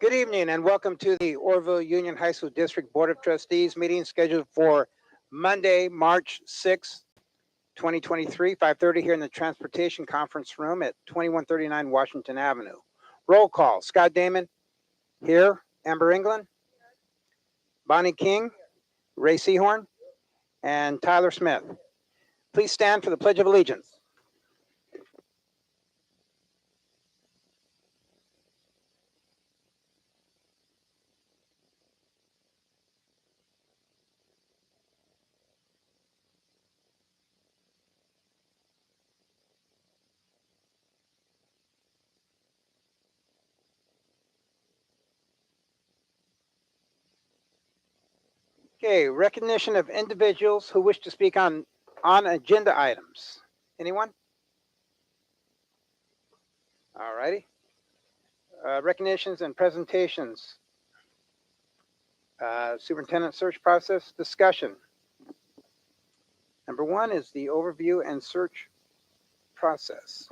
Good evening and welcome to the Orville Union High School District Board of Trustees meeting scheduled for Monday, March 6th, 2023, 5:30 here in the Transportation Conference Room at 2139 Washington Avenue. Roll call. Scott Damon here. Amber England, Bonnie King, Ray Seahorn, and Tyler Smith. Please stand for the Pledge of Allegiance. Okay, recognition of individuals who wish to speak on agenda items. Anyone? All righty. Recognitions and presentations. Superintendent search process discussion. Number one is the overview and search process.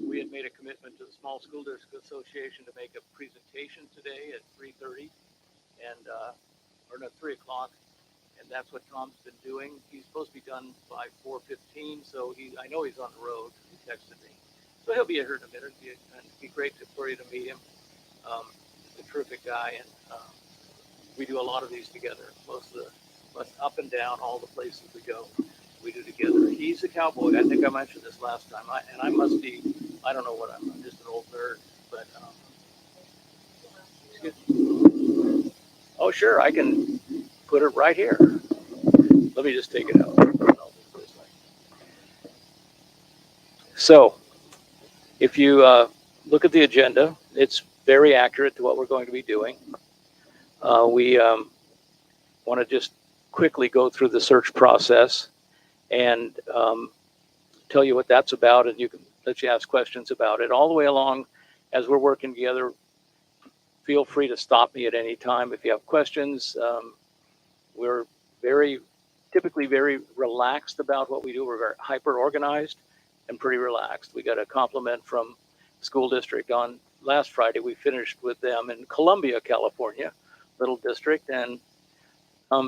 We had made a commitment to the Small School District Association to make a presentation today at 3:30 and or no 3 o'clock, and that's what Tom's been doing. He's supposed to be done by 4:15, so I know he's on the road. He texted me, so he'll be here in a minute. It'd be great for you to meet him. He's a terrific guy, and we do a lot of these together. Most up and down all the places we go, we do together. He's a cowboy. I think I mentioned this last time. I must be, I don't know what I'm just an old nerd, but oh sure, I can put it right here. Let me just take it out. So, if you look at the agenda, it's very accurate to what we're going to be doing. We want to just quickly go through the search process and tell you what that's about, and you can let you ask questions about it all the way along as we're working together. Feel free to stop me at any time if you have questions. We're typically very relaxed about what we do. We're very hyper organized and pretty relaxed. We got a compliment from school district on last Friday. We finished with them in Columbia, California, little district, and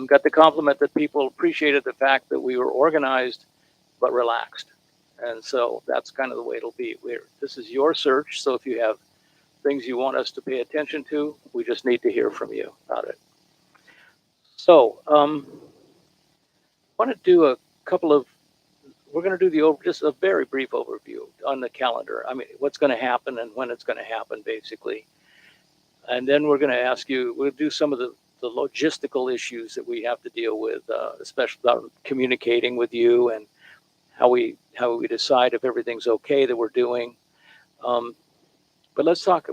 got the compliment that people appreciated the fact that we were organized but relaxed. And so that's kind of the way it'll be. This is your search, so if you have things you want us to pay attention to, we just need to hear from you about it. So I want to do a couple of, we're going to do just a very brief overview on the calendar. I mean, what's going to happen and when it's going to happen, basically. And then we're going to ask you, we'll do some of the logistical issues that we have to deal with, especially about communicating with you and how we decide if everything's okay that we're doing. But let's talk.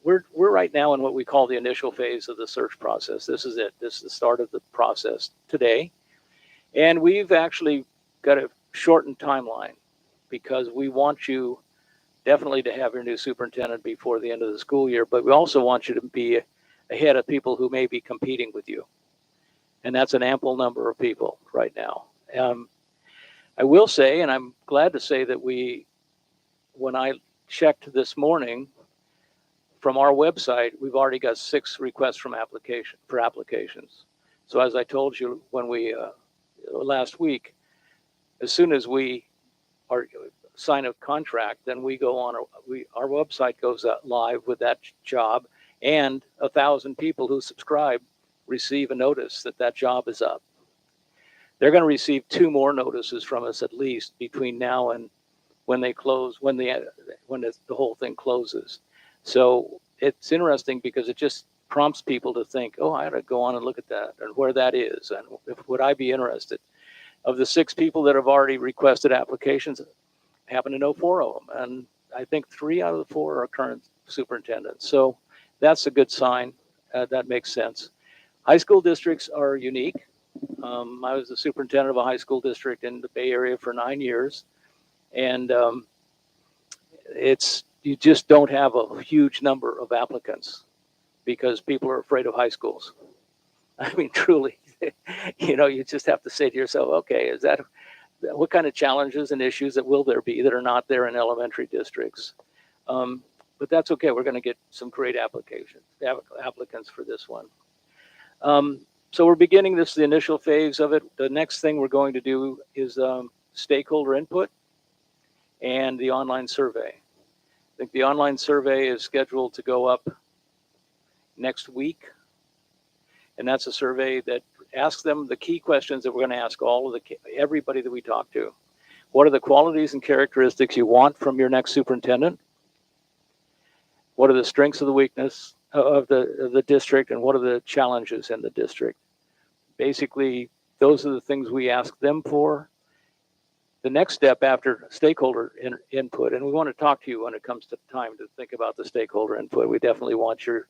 We're right now in what we call the initial phase of the search process. This is it. This is the start of the process today, and we've actually got a shortened timeline because we want you definitely to have your new superintendent before the end of the school year, but we also want you to be ahead of people who may be competing with you, and that's an ample number of people right now. I will say, and I'm glad to say that when I checked this morning from our website, we've already got 6 requests for applications. So as I told you when we last week, as soon as we or sign a contract, then we go on, our website goes live with that job, and 1,000 people who subscribe receive a notice that that job is up. They're going to receive 2 more notices from us at least between now and when they close, when the whole thing closes. So it's interesting because it just prompts people to think, oh, I ought to go on and look at that and where that is, and would I be interested? Of the 6 people that have already requested applications, I happen to know 4 of them, and I think 3 out of the 4 are current superintendents. So that's a good sign. That makes sense. High school districts are unique. I was the superintendent of a high school district in the Bay Area for 9 years, and you just don't have a huge number of applicants because people are afraid of high schools. I mean, truly, you just have to say to yourself, okay, what kind of challenges and issues that will there be that are not there in elementary districts? But that's okay. We're going to get some great applicants for this one. So we're beginning the initial phase of it. The next thing we're going to do is stakeholder input and the online survey. I think the online survey is scheduled to go up next week. And that's a survey that asks them the key questions that we're going to ask everybody that we talk to. What are the qualities and characteristics you want from your next superintendent? What are the strengths of the weakness of the district, and what are the challenges in the district? Basically, those are the things we ask them for. The next step after stakeholder input, and we want to talk to you when it comes to time to think about the stakeholder input. We definitely want your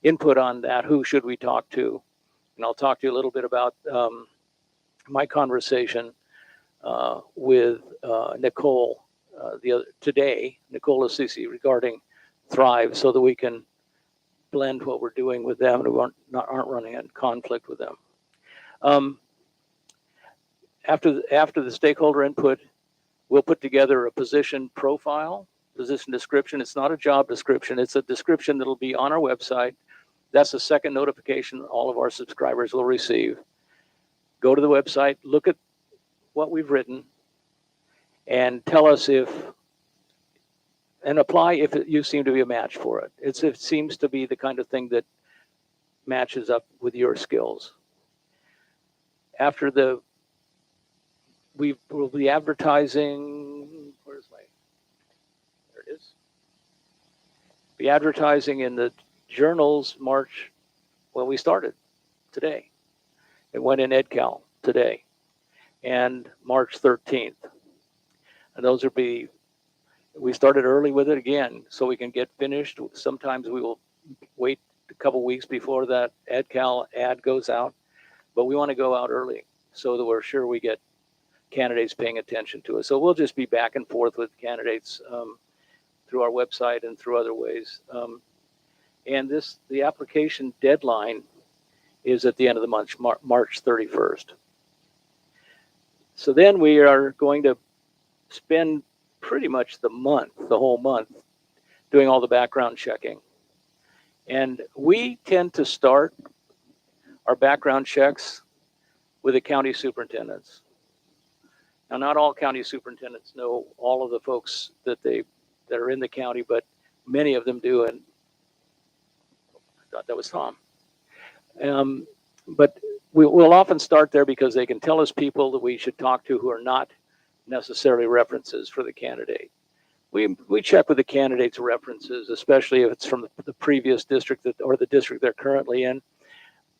input on that. Who should we talk to? And I'll talk to you a little bit about my conversation with Nicole today, Nicole Assisi, regarding Thrive, so that we can blend what we're doing with them and we aren't running in conflict with them. After the stakeholder input, we'll put together a position profile, position description. It's not a job description. It's a description that'll be on our website. That's the second notification all of our subscribers will receive. Go to the website, look at what we've written, and tell us and apply if you seem to be a match for it. It seems to be the kind of thing that matches up with your skills. After we will be advertising, there it is. Be advertising in the journals we started today. It went in EdCal today, and March 13th. And we started early with it again, so we can get finished. Sometimes we will wait a couple weeks before that EdCal ad goes out, but we want to go out early so that we're sure we get candidates paying attention to us. So we'll just be back and forth with candidates through our website and through other ways. And the application deadline is at the end of the month, March 31st. So then we are going to spend pretty much the whole month, doing all the background checking. And we tend to start our background checks with the county superintendents. Now, not all county superintendents know all of the folks that are in the county, but many of them do. And I thought that was Tom. But we'll often start there because they can tell us people that we should talk to who are not necessarily references for the candidate. We check with the candidate's references, especially if it's from the previous district or the district they're currently in.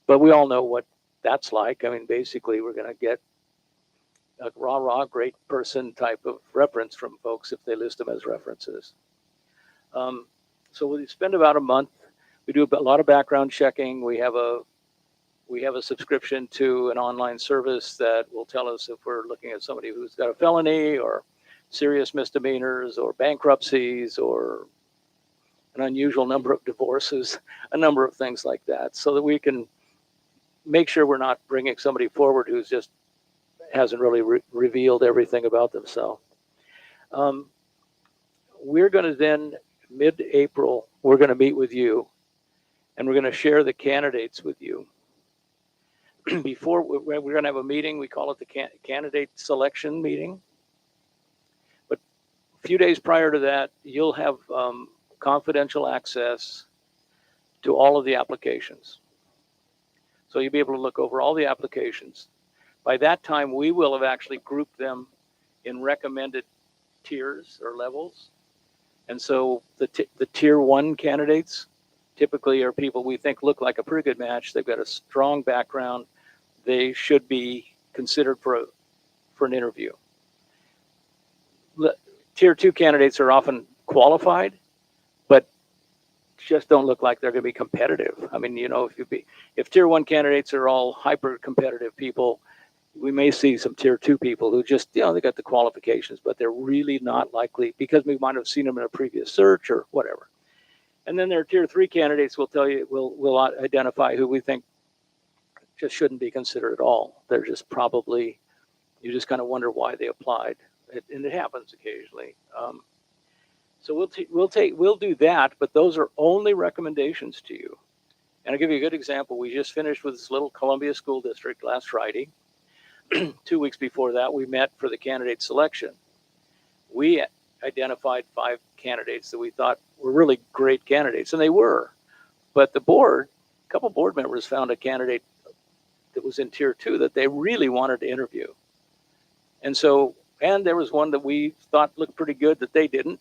But we all know what that's like. I mean, basically, we're going to get a rah-rah, great person type of reference from folks if they list them as references. So we spend about a month. We do a lot of background checking. We have a subscription to an online service that will tell us if we're looking at somebody who's got a felony or serious misdemeanors or bankruptcies or an unusual number of divorces, a number of things like that, so that we can make sure we're not bringing somebody forward who's just hasn't really revealed everything about themselves. We're going to then, mid-April, we're going to meet with you, and we're going to share the candidates with you. Before we're going to have a meeting, we call it the candidate selection meeting. few days prior to that, you'll have confidential access to all of the applications. So you'll be able to look over all the applications. By that time, we will have actually grouped them in recommended tiers or levels. And so the tier 1 candidates typically are people we think look like a pretty good match. They've got a strong background. They should be considered for an interview. Tier 2 candidates are often qualified, but just don't look like they're going to be competitive. I mean, if tier 1 candidates are all hyper competitive people, we may see some tier 2 people who just, they got the qualifications, but they're really not likely because we might have seen them in a previous search or whatever. And then there are tier 3 candidates we'll identify who we think just shouldn't be considered at all. They're just probably, you just kind of wonder why they applied. And it happens occasionally. So we'll do that, but those are only recommendations to you. And I'll give you a good example. We just finished with this little Columbia school district last Friday. 2 weeks before that, we met for the candidate selection. We identified 5 candidates that we thought were really great candidates, and they were. But the board, a couple board members found a candidate that was in tier 2 that they really wanted to interview. And there was one that we thought looked pretty good that they didn't,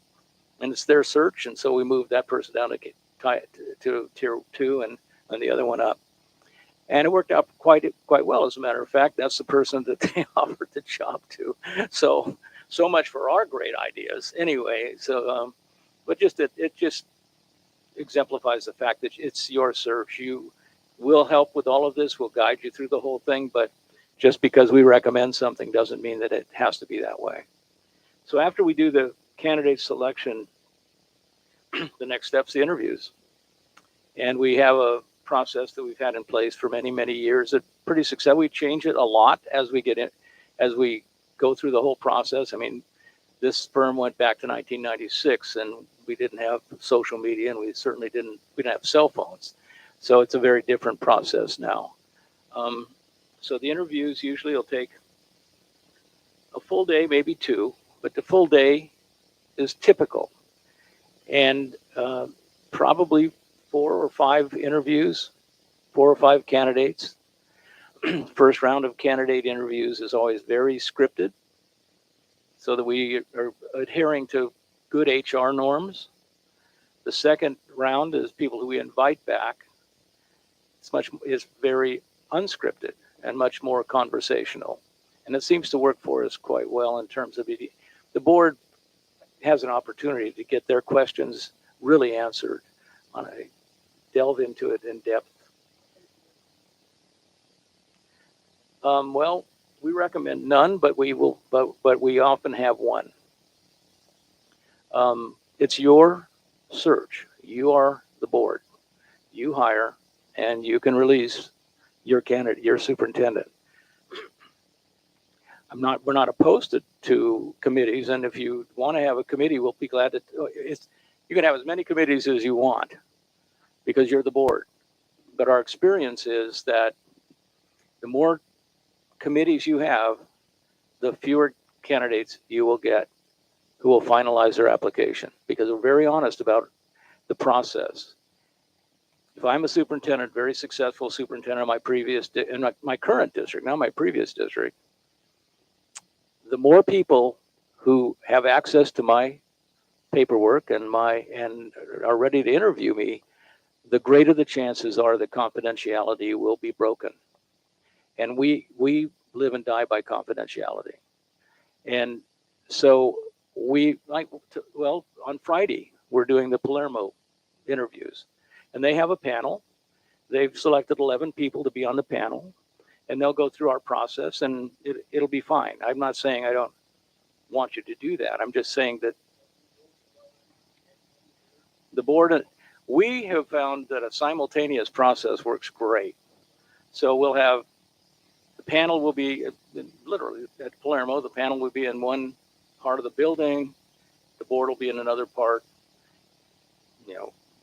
and it's their search. And so we moved that person down to tier 2 and the other one up. And it worked out quite well. As a matter of fact, that's the person that they offered the job to. So much for our great ideas. Anyway, but it just exemplifies the fact that it's your search. You will help with all of this. We'll guide you through the whole thing. But just because we recommend something doesn't mean that it has to be that way. So after we do the candidate selection, the next step's the interviews. And we have a process that we've had in place for many, many years. It's pretty successful. We change it a lot as we go through the whole process. I mean, this firm went back to 1996, and we didn't have social media, and we didn't have cell phones. So it's a very different process now. So the interviews usually will take a full day, maybe 2, but the full day is typical. And probably 4 or 5 interviews, 4 or 5 candidates. First round of candidate interviews is always very scripted so that we are adhering to good HR norms. The second round is people who we invite back. It's very unscripted and much more conversational. And it seems to work for us quite well in terms of the board has an opportunity to get their questions really answered delve into it in depth. Well, we recommend none, but we often have one. It's your search. You are the board. You hire, and you can release your candidate, your superintendent. We're not opposed to committees, and if you want to have a committee, we'll be glad to. You can have as many committees as you want, because you're the board. But our experience is that the more committees you have, the fewer candidates you will get who will finalize their application, because we're very honest about the process. If I'm a superintendent, very successful superintendent in my current district, not my previous district, the more people who have access to my paperwork and are ready to interview me, the greater the chances are that confidentiality will be broken. And we live and die by confidentiality. And so on Friday, we're doing the Palermo interviews. And they have a panel. They've selected 11 people to be on the panel. And they'll go through our process, and it'll be fine. I'm not saying I don't want you to do that. I'm just saying that the board, we have found that a simultaneous process works great. So we'll have, the panel will be, literally at Palermo, the panel will be in one part of the building, the board will be in another part.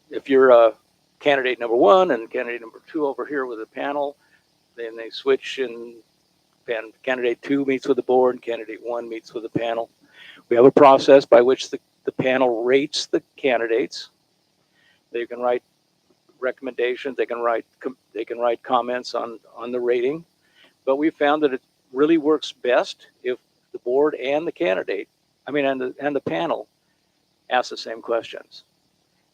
If you're a candidate number 1 and candidate number 2 over here with a panel, then they switch, and candidate 2 meets with the board, and candidate 1 meets with the panel. We have a process by which the panel rates the candidates. They can write recommendations, they can write comments on the rating, but we found that it really works best if the board and the candidate, and the panel ask the same questions.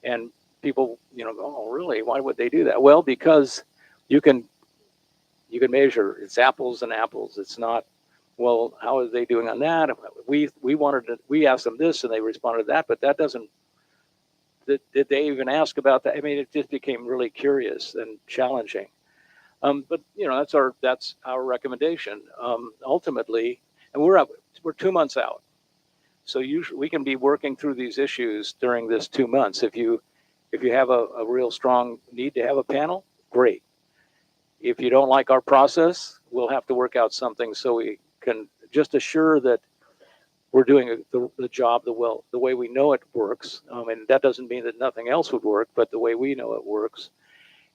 And people, go, oh, really? Why would they do that? Well, because you can measure. It's apples and apples. It's not, well, how are they doing on that? We asked them this and they responded to that, but that doesn't. Did they even ask about that? I mean, it just became really curious and challenging. But that's our recommendation. Ultimately, and we're 2 months out, so usually we can be working through these issues during this 2 months. If you have a real strong need to have a panel, great. If you don't like our process, we'll have to work out something so we can just assure that we're doing the job the way we know it works. And that doesn't mean that nothing else would work, but the way we know it works,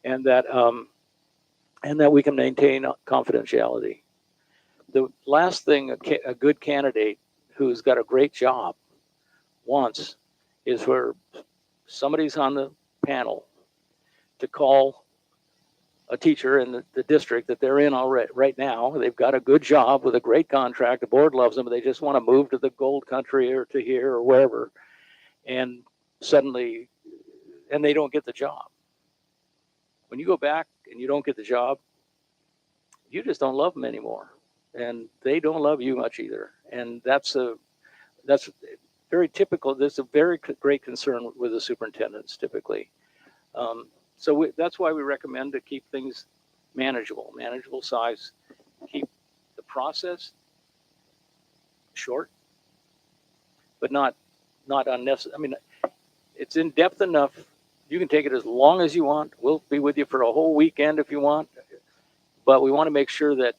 and that we can maintain confidentiality. The last thing a good candidate who's got a great job wants is where somebody's on the panel to call a teacher in the district that they're in already right now. They've got a good job with a great contract. The board loves them, but they just want to move to the gold country or to here or wherever. And suddenly, and they don't get the job. When you go back and you don't get the job, you just don't love them anymore. And they don't love you much either. And that's very typical. There's a very great concern with the superintendents typically. So that's why we recommend to keep things manageable size, keep the process short, but not unnecessary. I mean, it's in depth enough. You can take it as long as you want. We'll be with you for a whole weekend if you want, but we want to make sure that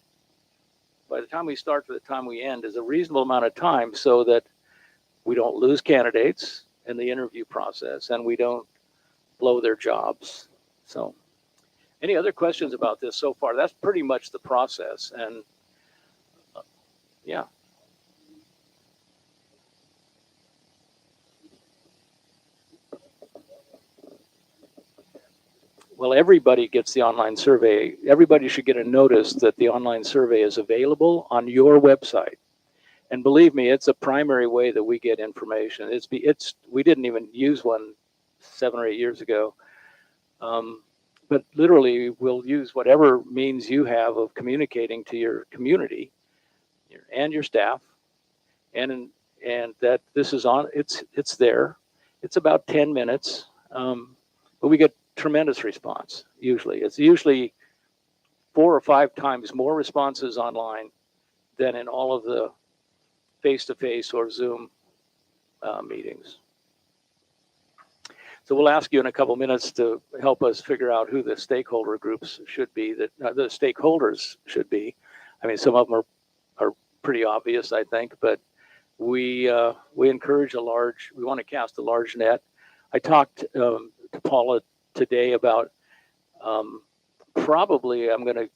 by the time we start to the time we end is a reasonable amount of time so that we don't lose candidates in the interview process and we don't blow their jobs. So any other questions about this so far? That's pretty much the process. And yeah. Well, everybody gets the online survey. Everybody should get a notice that the online survey is available on your website. And believe me, it's a primary way that we get information. We didn't even use one 7 or 8 years ago. But literally, we'll use whatever means you have of communicating to your community and your staff, and that this is on. It's there. It's about 10 minutes, but we get tremendous response. It's usually 4 or 5 times more responses online than in all of the face-to-face or Zoom meetings. So we'll ask you in a couple minutes to help us figure out who the stakeholder groups should be, the stakeholders should be. I mean, some of them are pretty obvious, I think, but we encourage we want to cast a large net. I talked to Paula today about probably I'm going to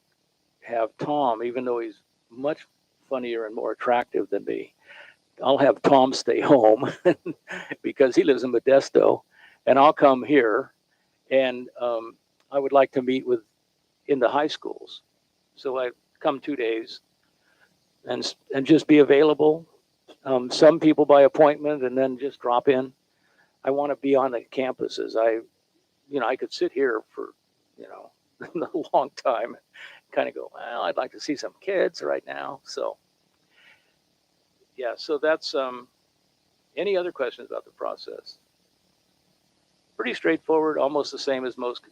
have Tom, even though he's much funnier and more attractive than me, I'll have Tom stay home because he lives in Modesto. And I'll come here, and I would like to meet in the high schools. So I come 2 days, and just be available. Some people by appointment, and then just drop in. I want to be on the campuses. I could sit here for a long time, and kind of go, well, I'd like to see some kids right now. So yeah, so that's any other questions about the process? Pretty straightforward, almost the same as most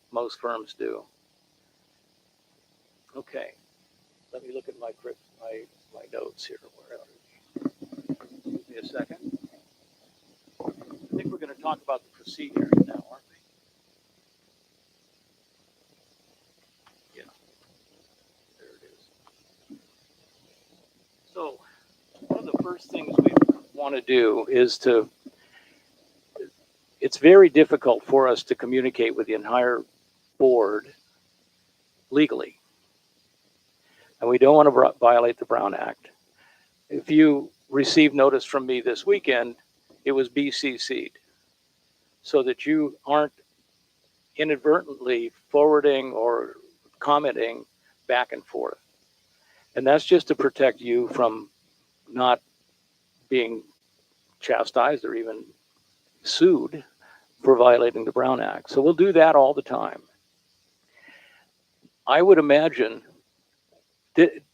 firms do. Okay, let me look at my notes here. Where are we? Give me a second. I think we're going to talk about the procedure now, aren't we? Yeah, there it is. So one of the first things we want to do is it's very difficult for us to communicate with the entire board legally. And we don't want to violate the Brown Act. If you receive notice from me this weekend, it was BCC'd, so that you aren't inadvertently forwarding or commenting back and forth. And that's just to protect you from not being chastised or even sued for violating the Brown Act. So we'll do that all the time. I would imagine,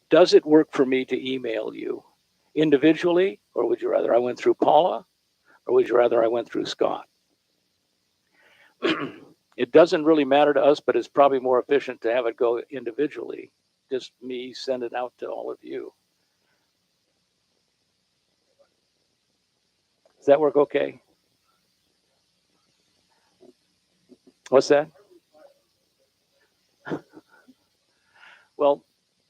does it work for me to email you individually, or would you rather I went through Paula, or would you rather I went through Scott? It doesn't really matter to us, but it's probably more efficient to have it go individually. Just me send it out to all of you. Does that work okay? What's that? Well,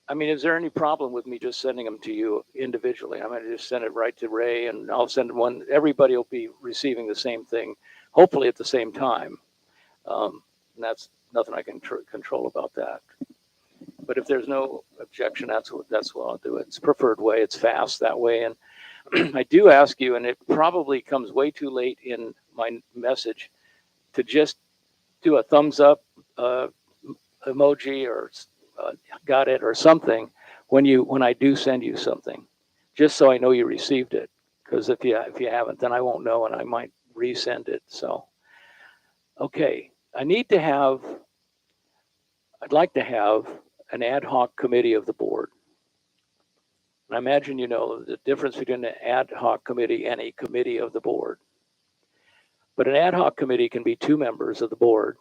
I mean, is there any problem with me just sending them to you individually? I'm going to just send it right to Ray, and I'll send one. Everybody will be receiving the same thing, hopefully at the same time. And that's nothing I can control about that. But if there's no objection, that's what I'll do. It's preferred way. It's fast that way. And I do ask you, and it probably comes way too late in my message, to just do a thumbs up emoji or got it or something when I do send you something, just so I know you received it. Because if you haven't, then I won't know, and I might resend it. So, okay, I'd like to have an ad hoc committee of the board. And I imagine you know the difference between an ad hoc committee and a committee of the board. But an ad hoc committee can be 2 members of the board,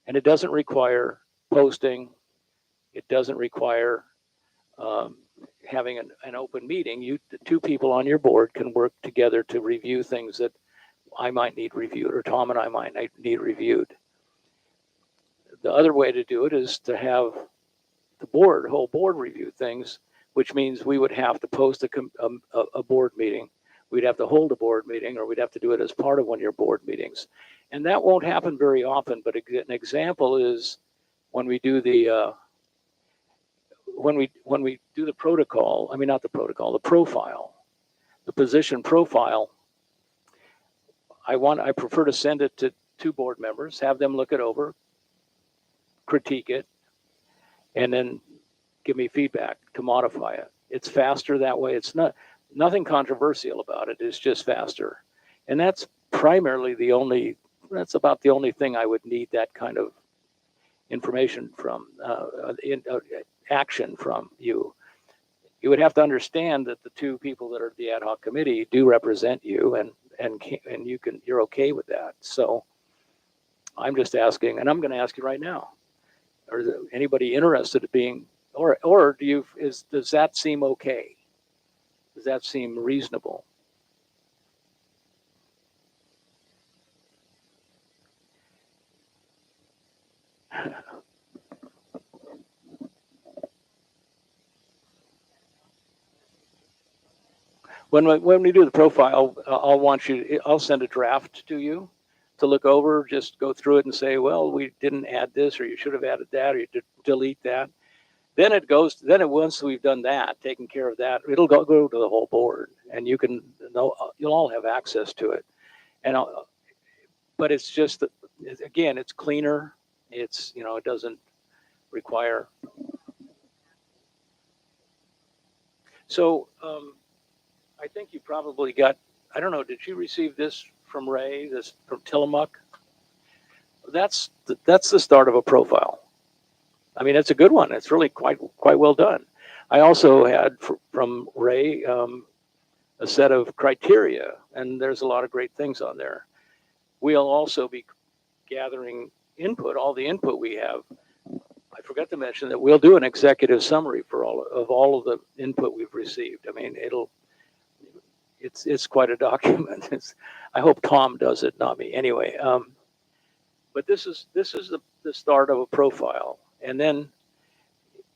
and it doesn't require posting. It doesn't require having an open meeting. The 2 people on your board can work together to review things that I might need reviewed, or Tom and I might need reviewed. The other way to do it is to have the whole board review things, which means we would have to post a board meeting. We'd have to hold a board meeting, or we'd have to do it as part of one of your board meetings. And that won't happen very often, but an example is when we do the protocol, the profile, the position profile. I prefer to send it to 2 board members, have them look it over, critique it, and then give me feedback to modify it. It's faster that way. It's nothing controversial about it. It's just faster. And that's about the only thing I would need that kind of information from, action from you. You would have to understand that the 2 people that are the ad hoc committee do represent you, and you're okay with that. So I'm just asking, and I'm going to ask you right now, is there anybody interested in being, or does that seem okay? Does that seem reasonable? When we do the profile, I'll send a draft to you to look over, just go through it and say, well, we didn't add this, or you should have added that, or you delete that. Then once we've done that, taken care of that, it'll go to the whole board, and you'll all have access to it. But it's just that, again, it's cleaner. It doesn't require. So I think you probably got, I don't know, did you receive this from Ray, this from Tillamook? That's the start of a profile. I mean, it's a good one. It's really quite well done. I also had from Ray a set of criteria, and there's a lot of great things on there. We'll also be gathering input, all the input we have. I forgot to mention that we'll do an executive summary for all of the input we've received. I mean, it's quite a document. I hope Tom does it, not me. Anyway, but this is the start of a profile, and then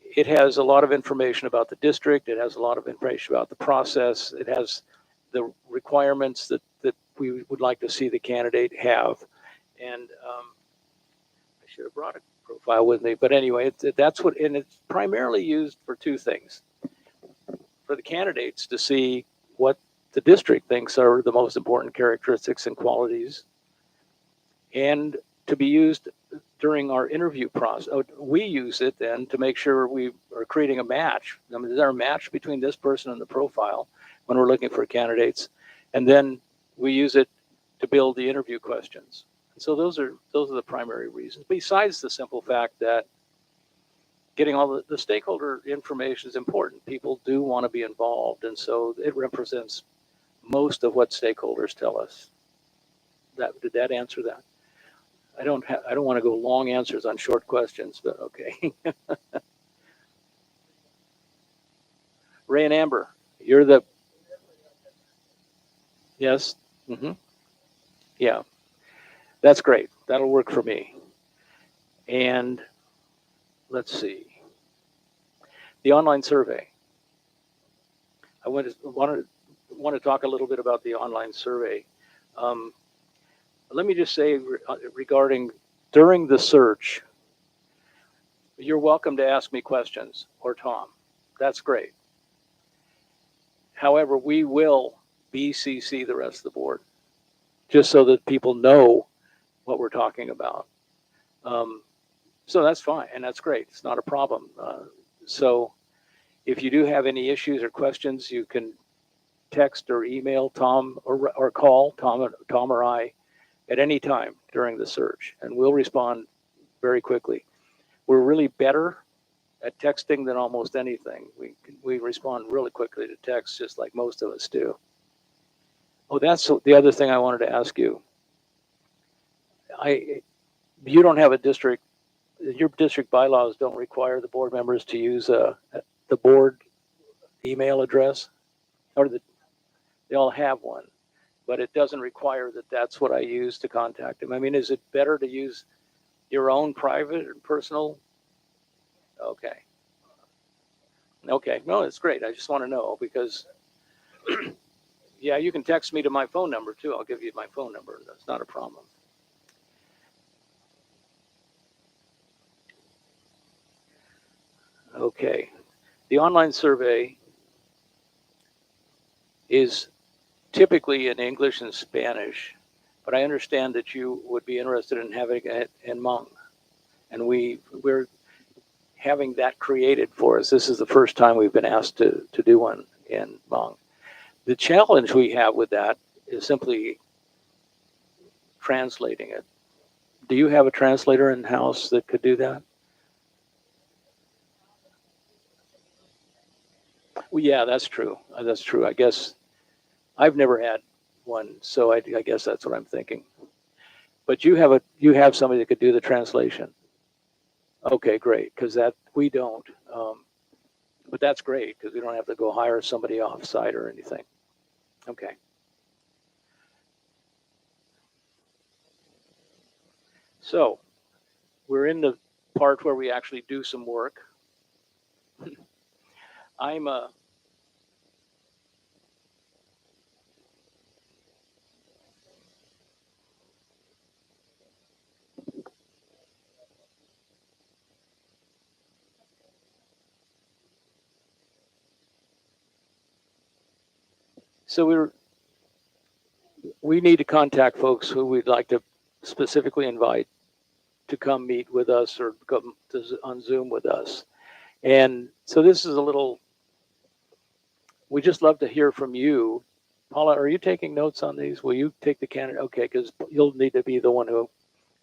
it has a lot of information about the district. It has a lot of information about the process. It has the requirements that we would like to see the candidate have, and I should have brought a profile with me. But anyway, and it's primarily used for 2 things: for the candidates to see what the district thinks are the most important characteristics and qualities, and to be used during our interview process. We use it then to make sure we are creating a match. I mean, is there a match between this person and the profile when we're looking for candidates? And then we use it to build the interview questions. So those are the primary reasons, besides the simple fact that getting all the stakeholder information is important. People do want to be involved, and so it represents most of what stakeholders tell us. Did that answer that? I don't want to go long answers on short questions, but okay. Ray and Amber, you're the yes. Yeah, that's great. That'll work for me. And let's see. The online survey. I want to talk a little bit about the online survey. Let me just say regarding during the search, you're welcome to ask me questions, or Tom. That's great. However, we will BCC the rest of the board, just so that people know what we're talking about. So that's fine, and that's great. It's not a problem. So if you do have any issues or questions, you can text or email Tom or call Tom or I at any time during the search, and we'll respond very quickly. We're really better at texting than almost anything. We respond really quickly to text, just like most of us do. Oh, that's the other thing I wanted to ask you. You don't have a district. Your district bylaws don't require the board members to use the board email address, or they all have one, but it doesn't require that that's what I use to contact them. I mean, is it better to use your own private or personal? Okay. Okay. No, it's great. I just want to know because, yeah, you can text me to my phone number too. I'll give you my phone number. That's not a problem. Okay. The online survey is typically in English and Spanish, but I understand that you would be interested in having it in Hmong. And we're having that created for us. This is the first time we've been asked to do one in Hmong. The challenge we have with that is simply translating it. Do you have a translator in-house that could do that? Well, yeah, that's true. That's true. I guess I've never had one, so I guess that's what I'm thinking. But you have somebody that could do the translation. Okay, great, because that we don't. But that's great because we don't have to go hire somebody off-site or anything. Okay. So we're in the part where we actually do some work. I'm so we need to contact folks who we'd like to specifically invite to come meet with us or come on Zoom with us. And so this is a little, we just love to hear from you. Paula, are you taking notes on these? Will you take the candidate? Okay, because you'll need to be the one who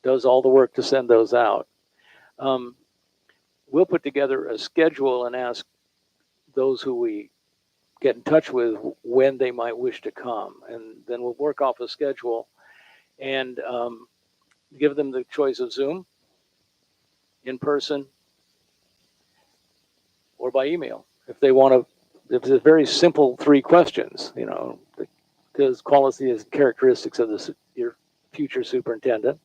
does all the work to send those out. We'll put together a schedule and ask those who we get in touch with when they might wish to come. And then we'll work off a schedule and give them the choice of Zoom, in person, or by email. If they want to, if it's very simple 3 questions, because quality is characteristics of your future superintendent.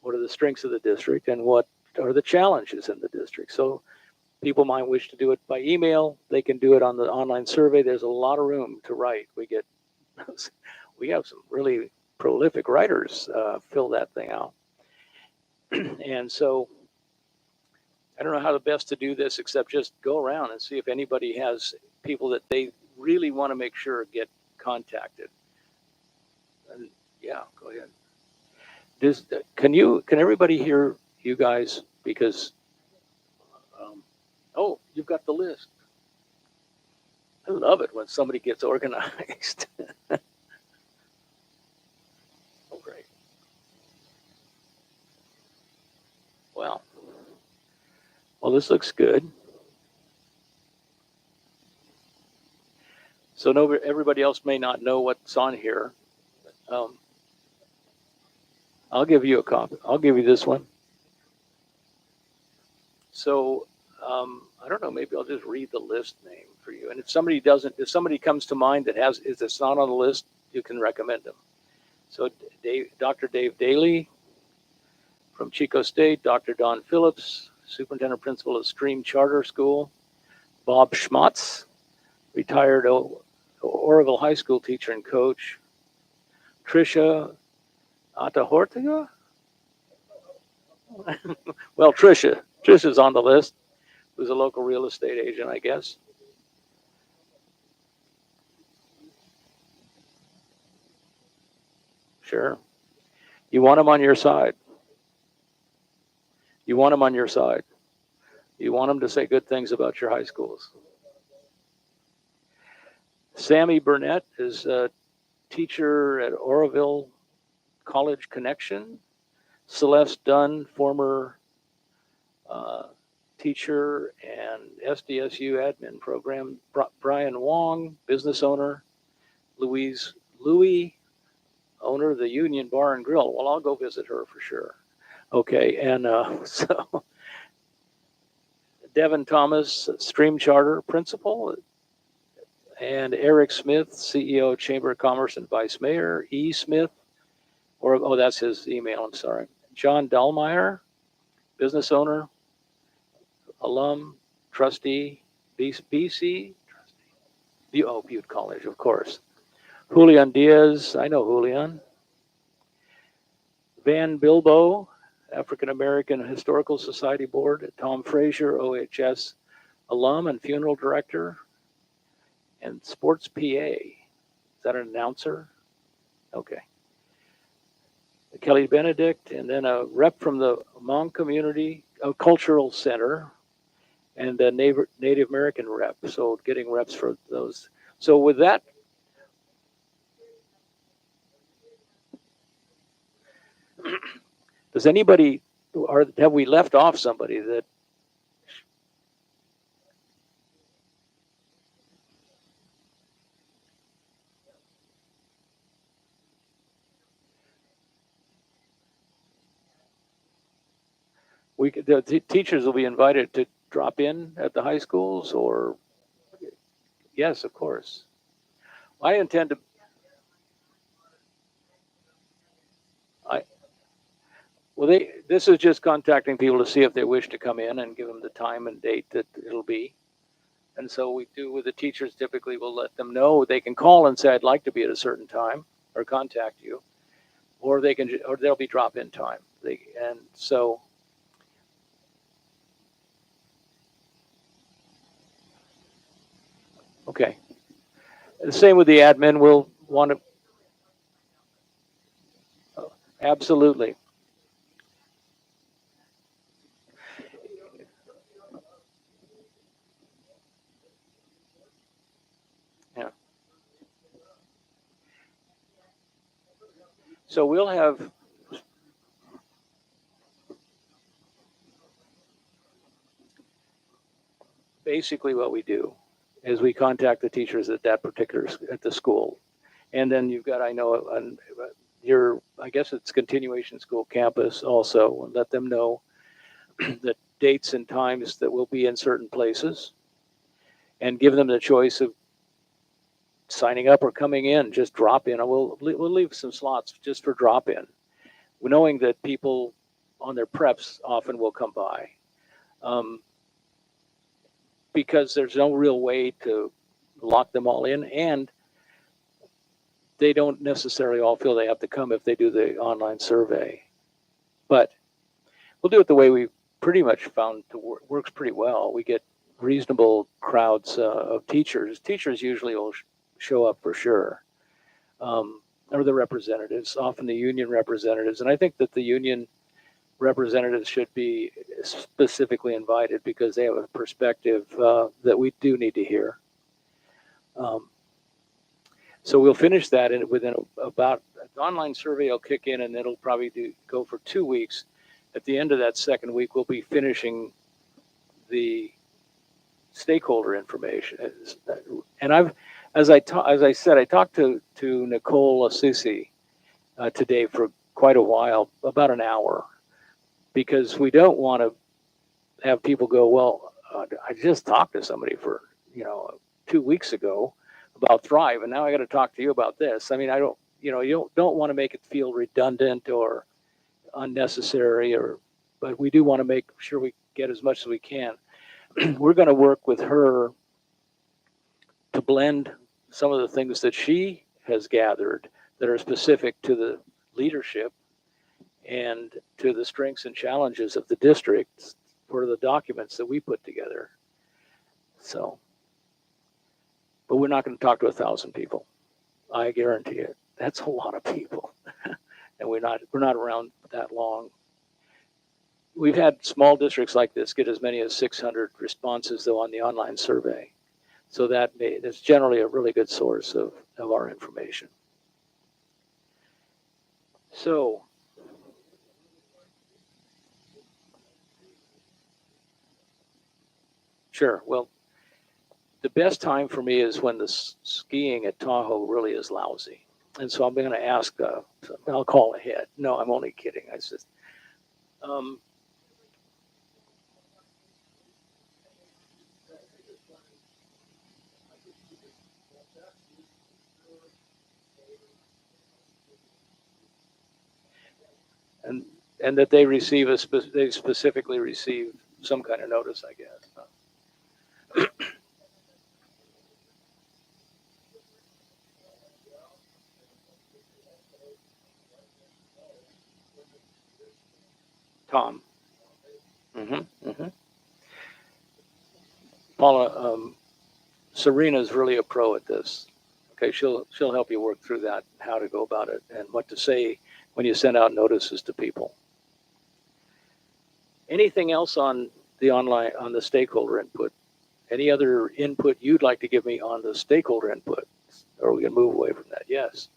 What are the strengths of the district and what are the challenges in the district? So people might wish to do it by email. They can do it on the online survey. There's a lot of room to write. We have some really prolific writers fill that thing out. And so I don't know how the best to do this except just go around and see if anybody has people that they really want to make sure get contacted. And yeah, go ahead. Can everybody hear you guys? Because, oh, you've got the list. I love it when somebody gets organized. Oh, great. Well, this looks good. So no, everybody else may not know what's on here. I'll give you a copy. I'll give you this one. So I don't know. Maybe I'll just read the list name for you. And if somebody comes to mind that's not on the list, you can recommend them. So Dr. Dave Daly from Chico State, Dr. Don Phillips, Superintendent Principal of Stream Charter School, Bob Schmatz, retired Oroville High School teacher and coach, Tricia Atahortiga. Well, Trisha's on the list, who's a local real estate agent, I guess. Sure. You want them on your side. You want them on your side. You want them to say good things about your high schools. Sammy Burnett is a teacher at Oroville College Connection. Celeste Dunn, former teacher and SDSU admin program. Brian Wong, business owner. Louie, owner of the Union Bar and Grill. Well, I'll go visit her for sure. Okay, and so Devin Thomas, Stream Charter principal, and Eric Smith, CEO, Chamber of Commerce and Vice Mayor. E. Smith, that's his email, I'm sorry. John Dahlmeyer, business owner, alum, trustee, BC, Butte College, of course. Julian Diaz, I know Julian. Van Bilbo, African American Historical Society Board. Tom Frazier, OHS alum and funeral director. And sports PA. Is that an announcer? Okay. Kelly Benedict, and then a rep from the Hmong community, a cultural center, and a Native American rep. So getting reps for those. So with that, does anybody, or have we left off somebody that? The teachers will be invited to drop in at the high schools, or yes, of course. I intend to. This is just contacting people to see if they wish to come in and give them the time and date that it'll be. And so we do with the teachers. Typically, we'll let them know they can call and say I'd like to be at a certain time, or contact you, or there'll be drop-in time. And so. Okay. The same with the admin. We'll want to. Absolutely. Yeah. So we'll have. Basically what we do is we contact the teachers at the school. And then you've got, I know, I guess it's continuation school campus also, and let them know the dates and times that we'll be in certain places, and give them the choice of signing up or coming in. Just drop in. We'll leave some slots just for drop in, knowing that people on their preps often will come by. Because there's no real way to lock them all in, and they don't necessarily all feel they have to come if they do the online survey. But we'll do it the way we pretty much found works pretty well. We get reasonable crowds of teachers. Teachers usually will show up for sure, or the representatives, often the union representatives. And I think that the union representatives should be specifically invited because they have a perspective that we do need to hear. So we'll finish that within about the online survey will kick in, and it'll probably go for 2 weeks. At the end of that second week, we'll be finishing the stakeholder information. And as I said, I talked to Nicole Asusi today for quite a while, about an hour, because we don't want to have people go, well, I just talked to somebody for 2 weeks ago about Thrive, and now I got to talk to you about this. I mean, I don't, you don't want to make it feel redundant or unnecessary, but we do want to make sure we get as much as we can. We're going to work with her to blend some of the things that she has gathered that are specific to the leadership and to the strengths and challenges of the district for the documents that we put together. So, but we're not going to talk to 1,000 people. I guarantee it. That's a lot of people. And we're not around that long. We've had small districts like this get as many as 600 responses though on the online survey. So that's generally a really good source of our information. So sure. Well, the best time for me is when the skiing at Tahoe really is lousy. And so I'm going to ask, I'll call ahead. No, I'm only kidding. I just, and that they they specifically receive some kind of notice, I guess. Tom. Paula, Serena's really a pro at this. Okay, she'll help you work through that, how to go about it, and what to say when you send out notices to people. Anything else on the stakeholder input? Any other input you'd like to give me on the stakeholder input? Or we can move away from that. Yes.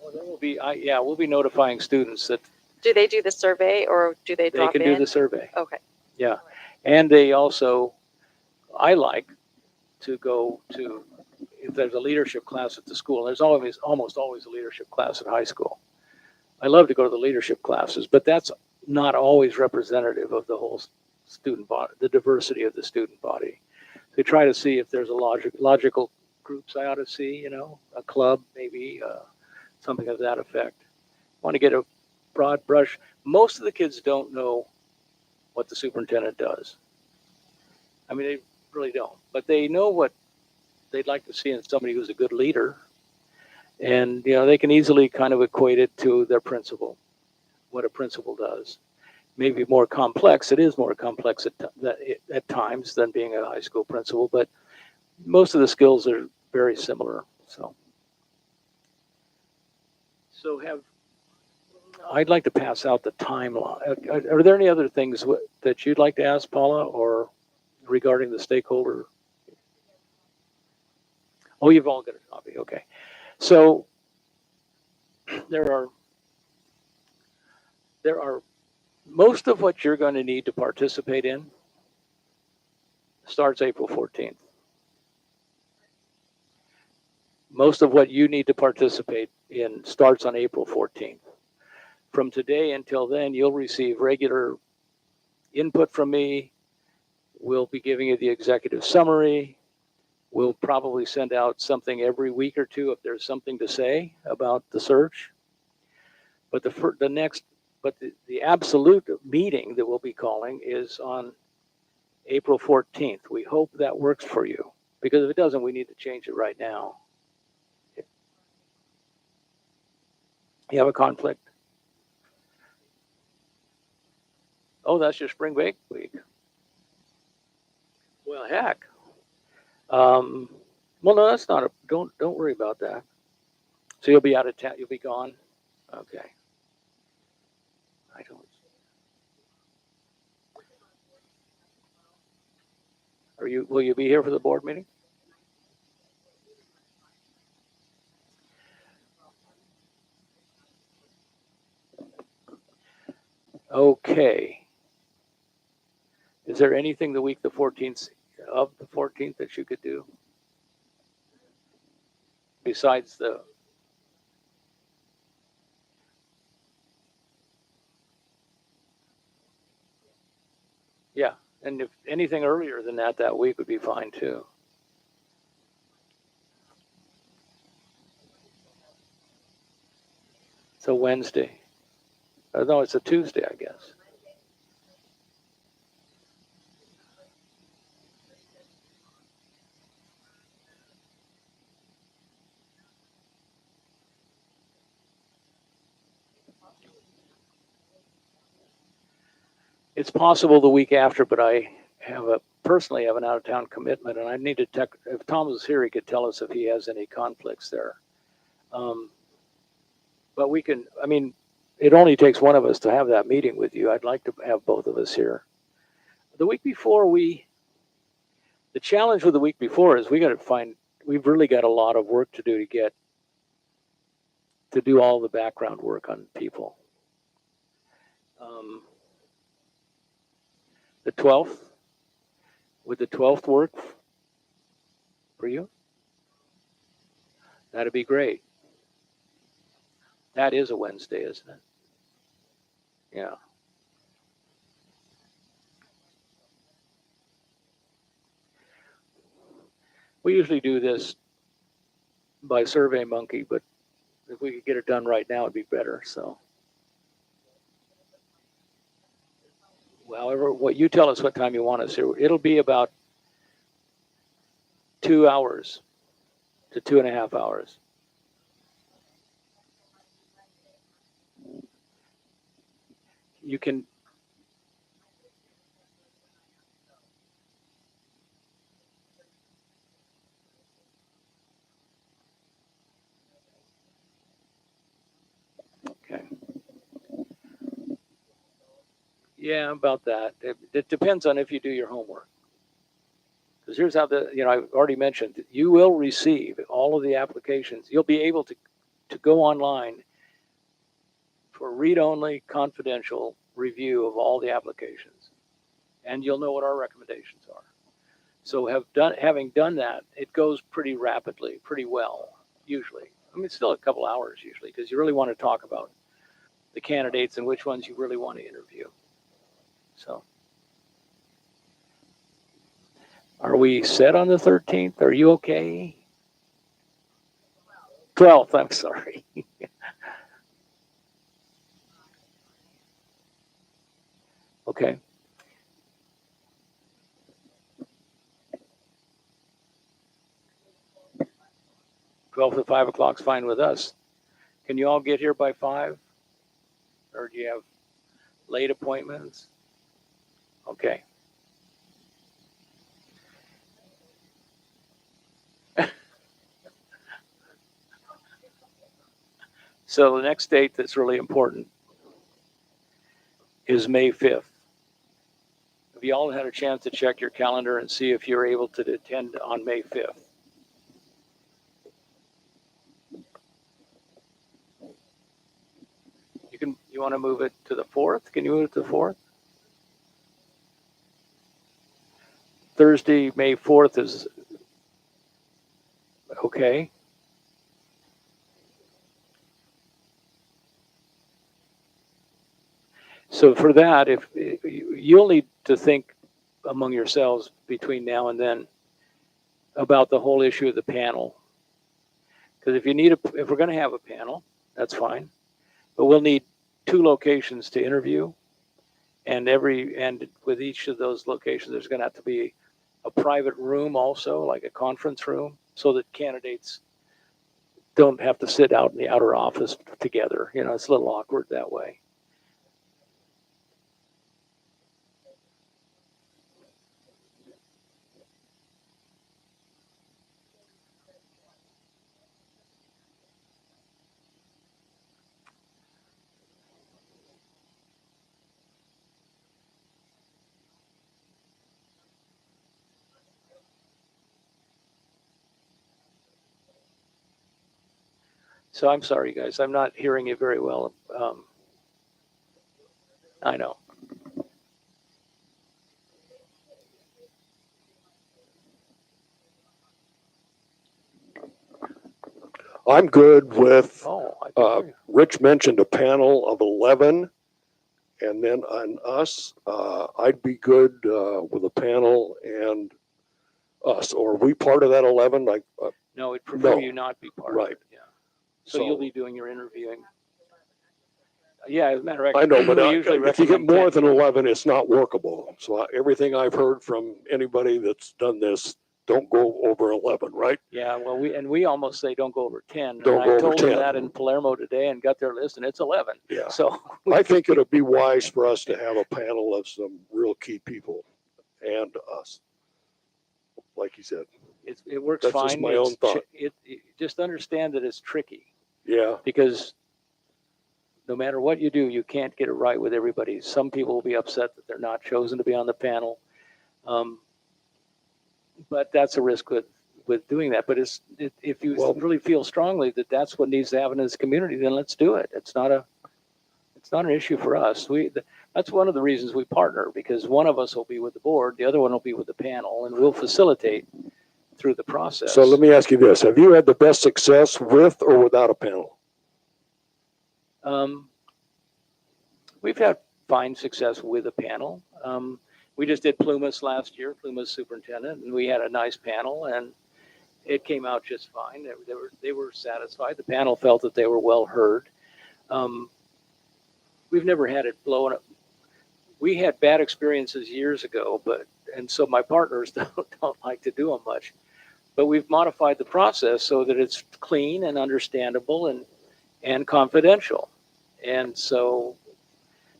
Well, there will be, we'll be notifying students that Do they do the survey or do they drop in? They can do the survey. Okay. Yeah. And they also, I like to go to, if there's a leadership class at the school, there's almost always a leadership class at high school. I love to go to the leadership classes, but that's not always representative of the whole student body, the diversity of the student body. They try to see if there's a logical groups I ought to see, a club, maybe something of that effect. I want to get a broad brush. Most of the kids don't know what the superintendent does. I mean, they really don't, but they know what they'd like to see in somebody who's a good leader. And, they can easily kind of equate it to their principal, what a principal does. Maybe more complex. It is more complex at times than being a high school principal, but most of the skills are very similar. So I'd like to pass out the timeline. Are there any other things that you'd like to ask, Paula, or regarding the stakeholder? Oh, you've all got a copy. Okay. So there are most of what you're going to need to participate in starts April 14th. Most of what you need to participate in starts on April 14th. From today until then, you'll receive regular input from me. We'll be giving you the executive summary. We'll probably send out something every week or two if there's something to say about the search. But the absolute meeting that we'll be calling is on April 14th. We hope that works for you, because if it doesn't, we need to change it right now. You have a conflict? Oh, that's your spring break week. Well, heck. Well, no, that's not a. Don't worry about that. So you'll be out of town. You'll be gone. Okay. I don't. Are you? Will you be here for the board meeting? Okay. Is there anything the week the 14th of the 14th that you could do besides the? Yeah, and if anything earlier than that week would be fine too. It's a Wednesday. No, it's a Tuesday, I guess. It's possible the week after, but I personally have an out of town commitment, and I need to check. If Tom was here, he could tell us if he has any conflicts there. But we can. I mean, it only takes one of us to have that meeting with you. I'd like to have both of us here. The week before, the challenge with the week before is we've really got a lot of work to do to do all the background work on people. The 12th, would the 12th work for you? That'd be great. That is a Wednesday, isn't it? Yeah. We usually do this by Survey Monkey, but if we could get it done right now, it'd be better. So, however, what you tell us what time you want us here, it'll be about 2 hours to 2.5 hours. You can. Okay. Yeah, about that. It depends on if you do your homework. Because here's how I've already mentioned, you will receive all of the applications. You'll be able to go online for read-only confidential review of all the applications. And you'll know what our recommendations are. So having done that, it goes pretty rapidly, pretty well, usually. I mean, it's still a couple hours usually, because you really want to talk about the candidates and which ones you really want to interview. So, are we set on the 13th? Are you okay? 12th, I'm sorry. Okay. 12 to 5 o'clock's fine with us. Can you all get here by 5? Or do you have late appointments? Okay. So the next date that's really important is May 5th. Have you all had a chance to check your calendar and see if you're able to attend on May 5th? You want to move it to the 4th? Can you move it to the 4th? Thursday, May 4th is okay. So for that, if you'll need to think among yourselves between now and then about the whole issue of the panel. Because if we're going to have a panel, that's fine. But we'll need 2 locations to interview. And with each of those locations, there's going to have to be a private room also, like a conference room, so that candidates don't have to sit out in the outer office together. It's a little awkward that way. So I'm sorry, guys. I'm not hearing you very well. I know. I'm good with, Oh, I can hear you. Rich mentioned a panel of 11. And then on us, I'd be good with a panel and us. Or are we part of that 11? Like, No, we'd prefer No. you not be part of Right. it. Yeah. So you'll be doing your interviewing. Yeah, as a matter of fact, I know, but we usually if you get recommend more 10. than 11, it's not workable. So everything I've heard from anybody that's done this, don't go over 11, right? Yeah, well, we almost say don't go over 10. Don't And go I over told them 10. that in Palermo today and got their list, and it's 11. Yeah. So I think it'd be wise for us to have a panel of some real key people and us, like you said. it works That's fine. just my own thought. Just understand that it's tricky Yeah. because no matter what you do, you can't get it right with everybody. Some people will be upset that they're not chosen to be on the panel. But that's a risk with doing that. But if you really feel strongly that that's what needs to happen in this community, then let's do it. It's not an issue for us. That's one of the reasons we partner, because one of us will be with the board, the other one will be with the panel, and we'll facilitate through the process. So let me ask you this. Have you had the best success with or without a panel? We've had fine success with a panel. We just did Plumas last year, Plumas superintendent, and we had a nice panel, and it came out just fine. They were satisfied. The panel felt that they were well heard. We've never had it blown up. We had bad experiences years ago, and so my partners don't like to do them much. But we've modified the process so that it's clean and understandable and confidential. And so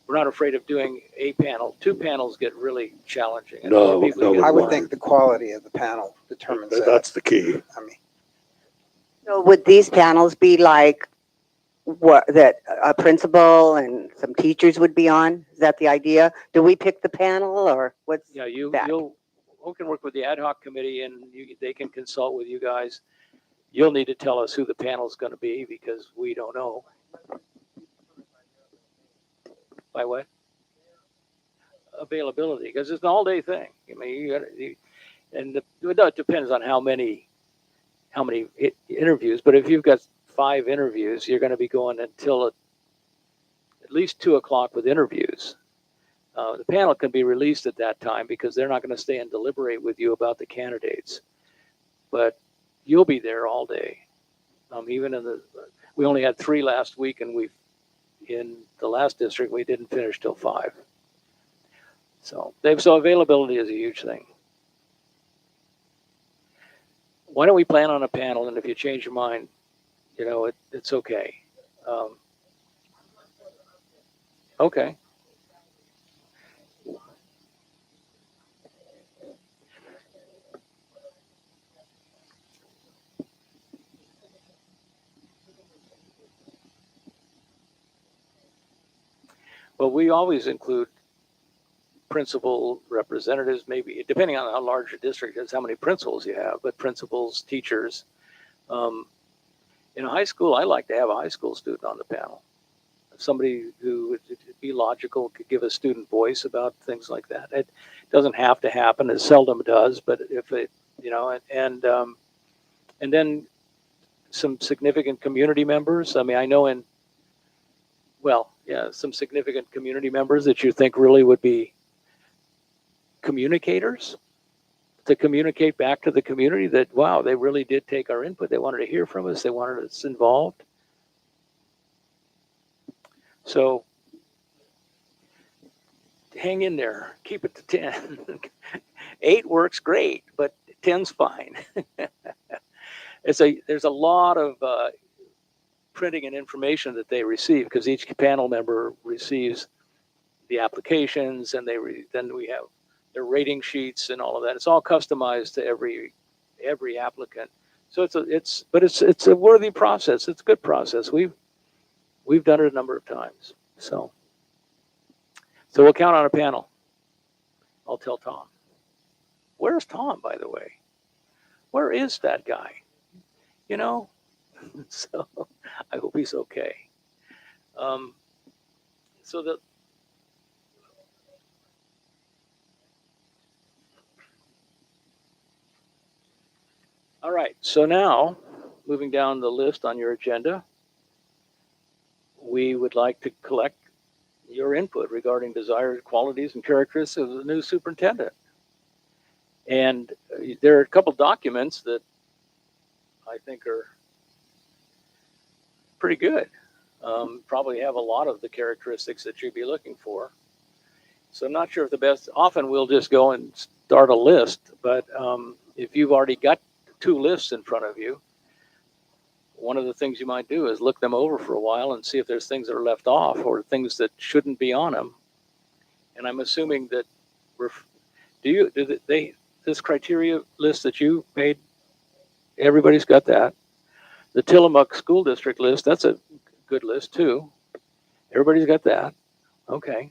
we're not afraid of doing a panel. 2 panels get really challenging. And No, people no. get I would bored. think the quality of the panel determines that. That's the key. I mean, So would these panels be like what that a principal and some teachers would be on? Is that the idea? Do we pick the panel or what's? Yeah, that? we can work with the ad hoc committee and they can consult with you guys. You'll need to tell us who the panel is going to be because we don't know. By what? Availability, because it's an all-day thing. I mean, it depends on how many interviews. But if you've got 5 interviews, you're going to be going until at least 2:00 with interviews. The panel can be released at that time because they're not going to stay and deliberate with you about the candidates. But you'll be there all day. Even we only had 3 last week, and in the last district we didn't finish till 5. So availability is a huge thing. Why don't we plan on a panel, and if you change your mind, it's okay. Okay. Well, we always include principal representatives, maybe depending on how large your district is, how many principals you have, but principals, teachers. In a high school, I like to have a high school student on the panel. Somebody who would be logical, could give a student voice about things like that. It doesn't have to happen; it seldom does. But if it, and then some significant community members. I mean, I know some significant community members that you think really would be communicators to communicate back to the community that, wow, they really did take our input. They wanted to hear from us. They wanted us involved. So hang in there. Keep it to 10. 8 works great, but 10's fine. There's a lot of printing and information that they receive because each panel member receives the applications, and then we have their rating sheets and all of that. It's all customized to every applicant. So it's a worthy process. It's a good process. We've done it a number of times. So we'll count on a panel. I'll tell Tom. Where's Tom, by the way? Where is that guy? So I hope he's okay. So the all right. So now, moving down the list on your agenda, we would like to collect your input regarding desired qualities and characteristics of the new superintendent. And there are a couple documents that I think are pretty good. Probably have a lot of the characteristics that you'd be looking for. So I'm not sure if the best, often we'll just go and start a list, but if you've already got 2 lists in front of you, one of the things you might do is look them over for a while and see if there's things that are left off or things that shouldn't be on them. And I'm assuming that this criteria list that you made, everybody's got that. The Tillamook School District list, that's a good list too. Everybody's got that. Okay.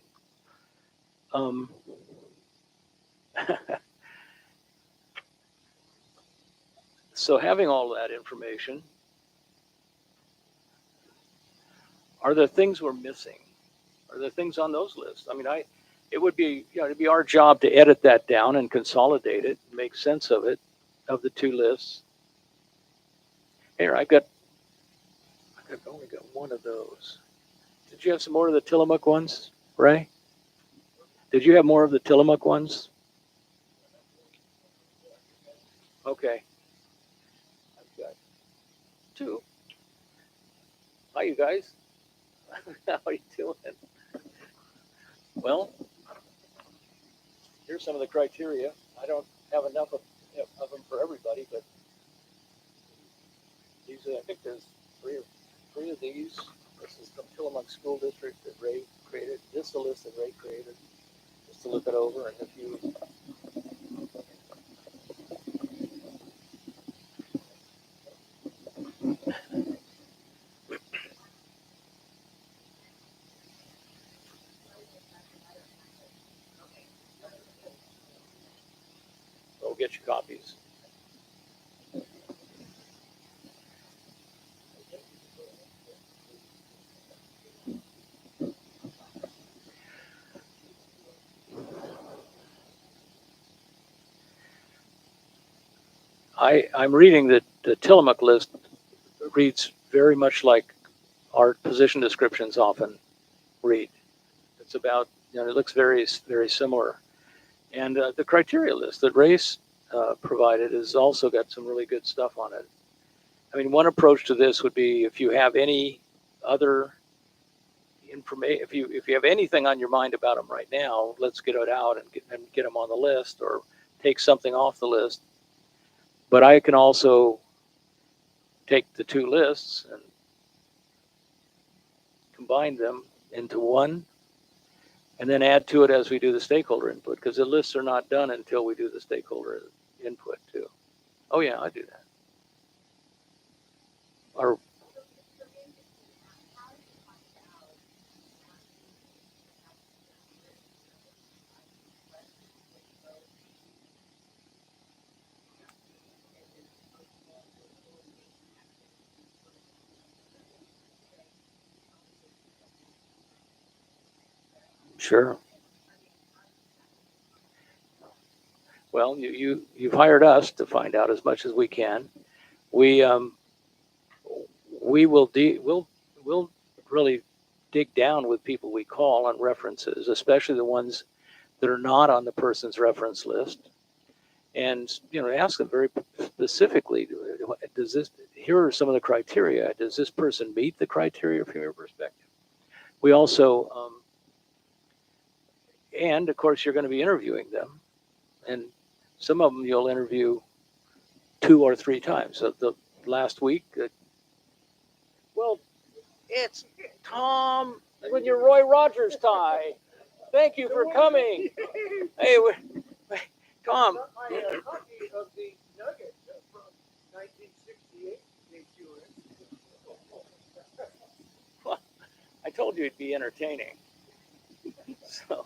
So having all that information, are there things we're missing? Are there things on those lists? I mean, it would be, it'd be our job to edit that down and consolidate it, make sense of it, of the 2 lists. Here, I've only got one of those. Did you have some more of the Tillamook ones, Ray? Did you have more of the Tillamook ones? Okay. I've got 2. Hi, you guys. How are you doing? Well, here's some of the criteria. I don't have enough of them for everybody, but these I think there's three of these. This is from Tillamook School District that Ray created. This is the list that Ray created, just to look it over. And if you I'll get you copies. I'm reading the Tillamook list reads very much like our position descriptions often read. It's about, it looks very, very similar. And the criteria list that Ray's provided has also got some really good stuff on it. I mean, one approach to this would be if you have any other information, if you have anything on your mind about them right now, let's get it out and get them on the list, or take something off the list. But I can also take the 2 lists and combine them into one, and then add to it as we do the stakeholder input, because the lists are not done until we do the stakeholder input too. Oh yeah, I do that. Or sure. Well, you've hired us to find out as much as we can. We we'll really dig down with people we call on references, especially the ones that are not on the person's reference list, and ask them very specifically, here are some of the criteria. Does this person meet the criteria from your perspective? We also and of course you're going to be interviewing them, and some of them you'll interview 2 or 3 times. So the last week, well, it's Tom with your Roy Rogers tie. Thank you for coming. Hey, Tom. I told you it'd be entertaining. So,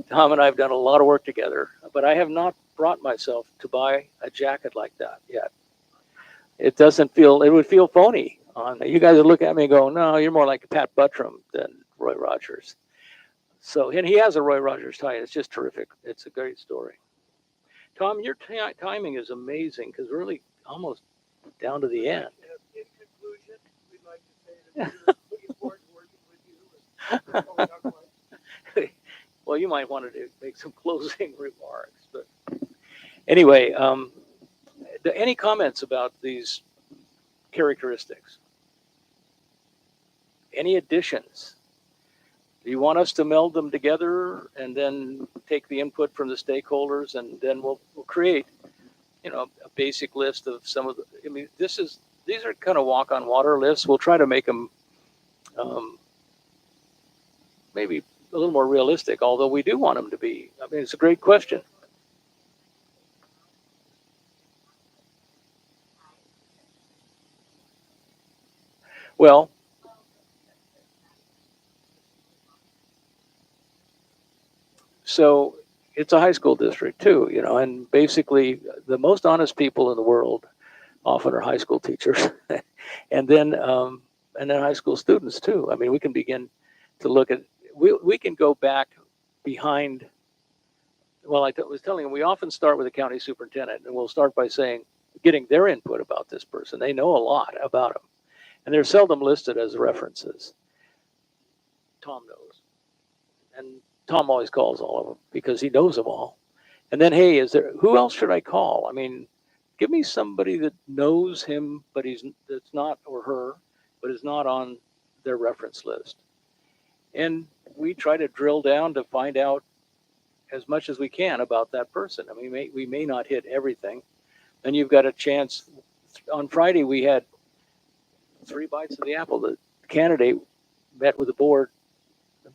Tom and I have done a lot of work together, but I have not brought myself to buy a jacket like that yet. it would feel phony. You guys would look at me and go, no, you're more like Pat Buttram than Roy Rogers. So, and he has a Roy Rogers tie. It's just terrific. It's a great story. Tom, your timing is amazing because we're really almost down to the end. In conclusion, we'd like to say that we're looking forward to working with you. Well, you might want to make some closing remarks, but anyway, any comments about these characteristics? Any additions? Do you want us to meld them together and then take the input from the stakeholders, and then we'll create, a basic list of some of the, these are kind of walk on water lists. We'll try to make them maybe a little more realistic, although we do want them to be. It's a great question. Well, so it's a high school district too, and basically the most honest people in the world often are high school teachers, and then high school students too. We can begin to look at, we can go back behind. Well, I was telling you, we often start with the county superintendent, and we'll start by getting their input about this person. They know a lot about them, and they're seldom listed as references. Tom knows, and Tom always calls all of them because he knows them all. And then, hey, who else should I call? Give me somebody that knows him, but that's not, or her, but is not on their reference list. And we try to drill down to find out as much as we can about that person. We may not hit everything. Then you've got a chance. On Friday, we had 3 bites of the apple. The candidate met with the board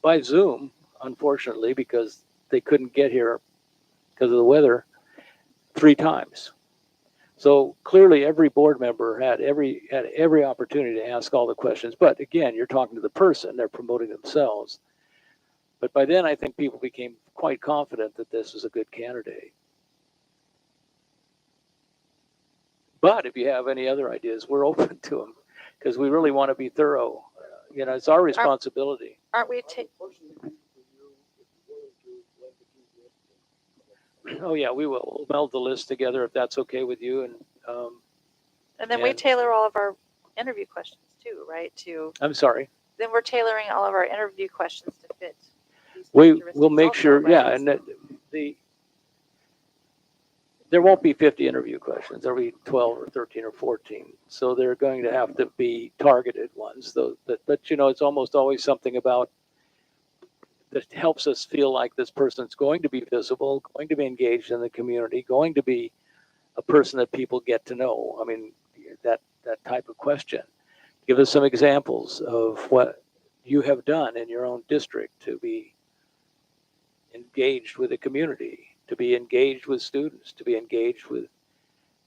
by Zoom, unfortunately, because they couldn't get here because of the weather 3 times. So clearly every board member had every opportunity to ask all the questions. But again, you're talking to the person, they're promoting themselves. But by then I think people became quite confident that this was a good candidate. But if you have any other ideas, we're open to them because we really want to be thorough. It's our responsibility. Aren't we? Oh yeah, we will. We'll meld the list together if that's okay with you. And then we tailor all of our interview questions too, right? I'm sorry. Then we're tailoring all of our interview questions to fit. We'll make also, sure, right? yeah, and there won't be 50 interview questions. There'll be 12 or 13 or 14. So they're going to have to be targeted ones. But it's almost always something about that helps us feel like this person's going to be visible, going to be engaged in the community, going to be a person that people get to know. That type of question. Give us some examples of what you have done in your own district to be engaged with the community, to be engaged with students, to be engaged with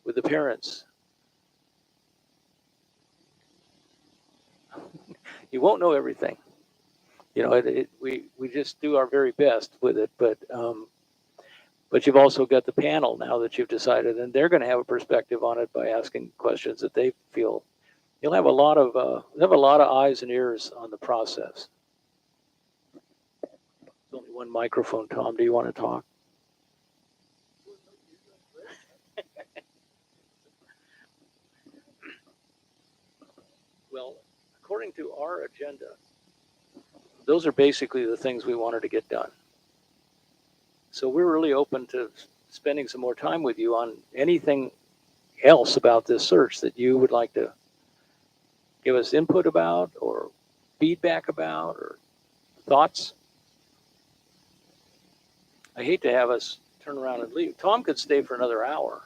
the parents. You won't know everything. We just do our very best with it, but you've also got the panel now that you've decided, and they're going to have a perspective on it by asking questions that they feel. You'll have a lot of eyes and ears on the process. There's only one microphone. Tom, do you want to talk? Well, according to our agenda, those are basically the things we wanted to get done. So we're really open to spending some more time with you on anything else about this search that you would like to give us input about or feedback about or thoughts. I hate to have us turn around and leave. Tom could stay for another hour.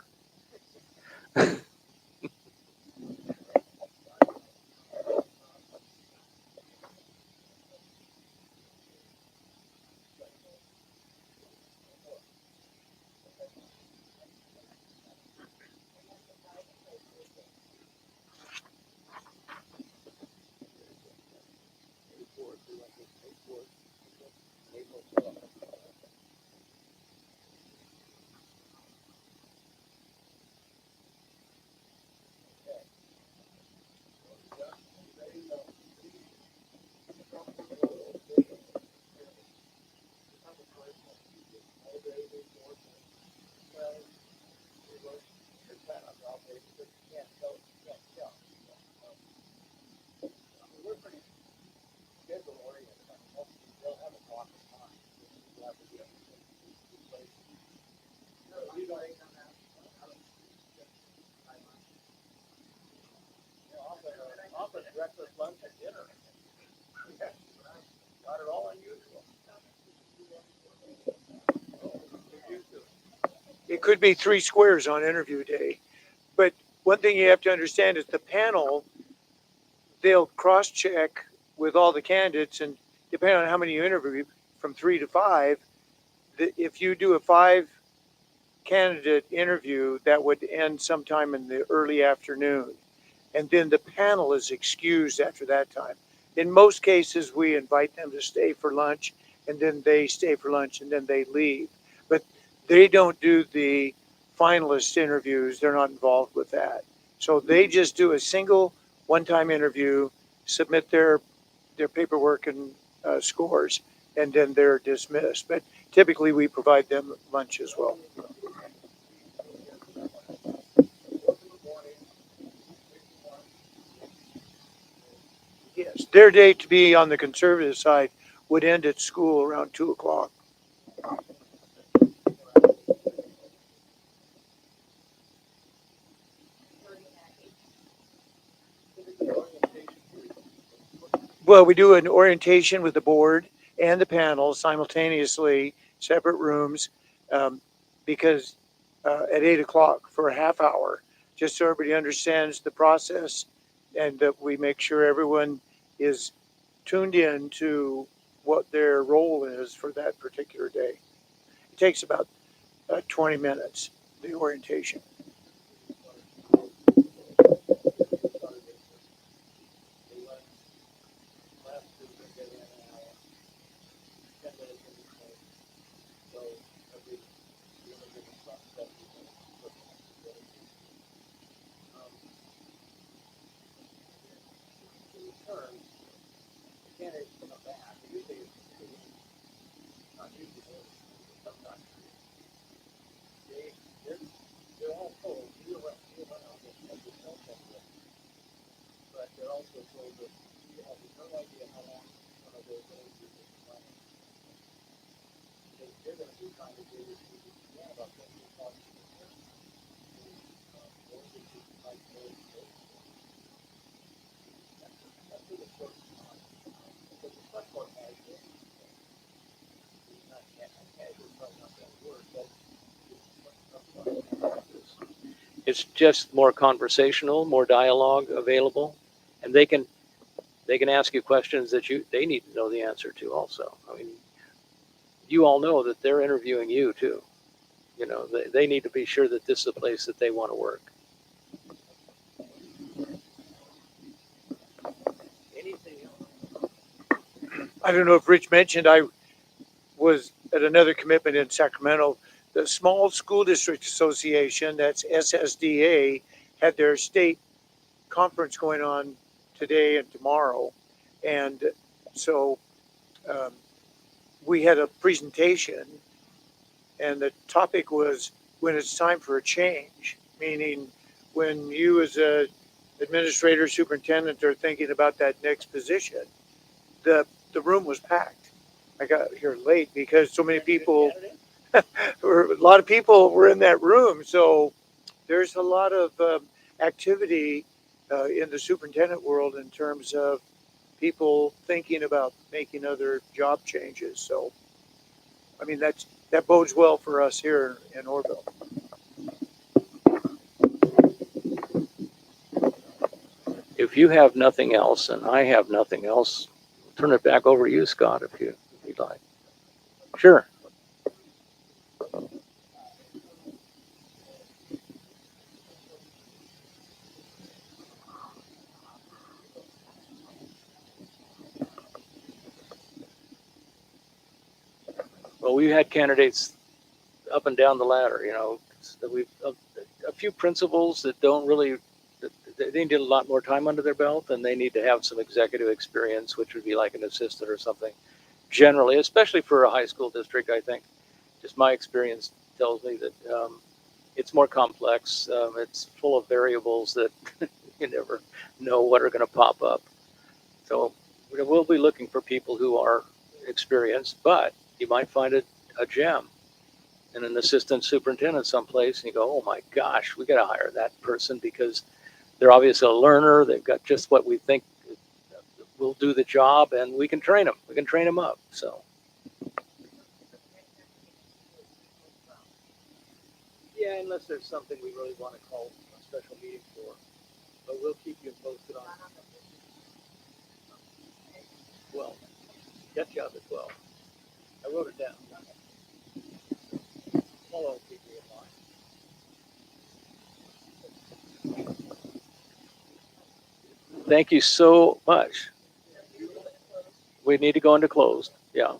It could be 3 squares on interview day. But one thing you have to understand is the panel, they'll cross-check with all the candidates, and depending on how many you interview, from 3 to 5, if you do a 5-candidate interview, that would end sometime in the early afternoon. And then the panel is excused after that time. In most cases, we invite them to stay for lunch, and then they stay for lunch, and then they leave. But they don't do the finalist interviews. They're not involved with that. So they just do a single one-time interview, submit their paperwork and scores, and then they're dismissed. But typically, we provide them lunch as well. Yes, their day to be on the conservative side would end at school around 2 o'clock. Well, we do an orientation with the board and the panel simultaneously, separate rooms, because at 8 o'clock for a half hour, just so everybody understands the process and that we make sure everyone is tuned in to what their role is for that particular day. It takes about 20 minutes, the orientation. It's just more conversational, more dialogue available, and they can ask you questions that they need to know the answer to also. I mean, you all know that they're interviewing you too. You know, they need to be sure that this is a place that they want to work. Anything else? I don't know if Rich mentioned, I was at another commitment in Sacramento. The Small School District Association, that's SSDA, had their state conference going on today and tomorrow. And so we had a presentation, and the topic was when it's time for a change, meaning when you as a administrator, superintendent are thinking about that next position. The room was packed. I got here late because so many people, a lot of people were in that room. So there's a lot of activity in the superintendent world in terms of people thinking about making other job changes. So, I mean, that bodes well for us here in Orville. If you have nothing else and I have nothing else, I'll turn it back over to you, Scott, if you'd like. Sure. Well, we've had candidates up and down the ladder, you know, we've a few principals that don't really, they need a lot more time under their belt, and they need to have some executive experience, which would be like an assistant or something. generally, especially for a high school district, I think, just my experience tells me that it's more complex. It's full of variables that you never know what are going to pop up. So we'll be looking for people who are experienced, but you might find a gem and an assistant superintendent someplace, and you go, oh my gosh, we got to hire that person because they're obviously a learner. They've got just what we think will do the job, and we can train them. We can train them up. So. Yeah, unless there's something we really want to call a special meeting for, but we'll keep you posted on it. Well, get you up at 12. I wrote it down. Hold on, keep me in mind. Thank you so much. We need to go into closed. Yeah.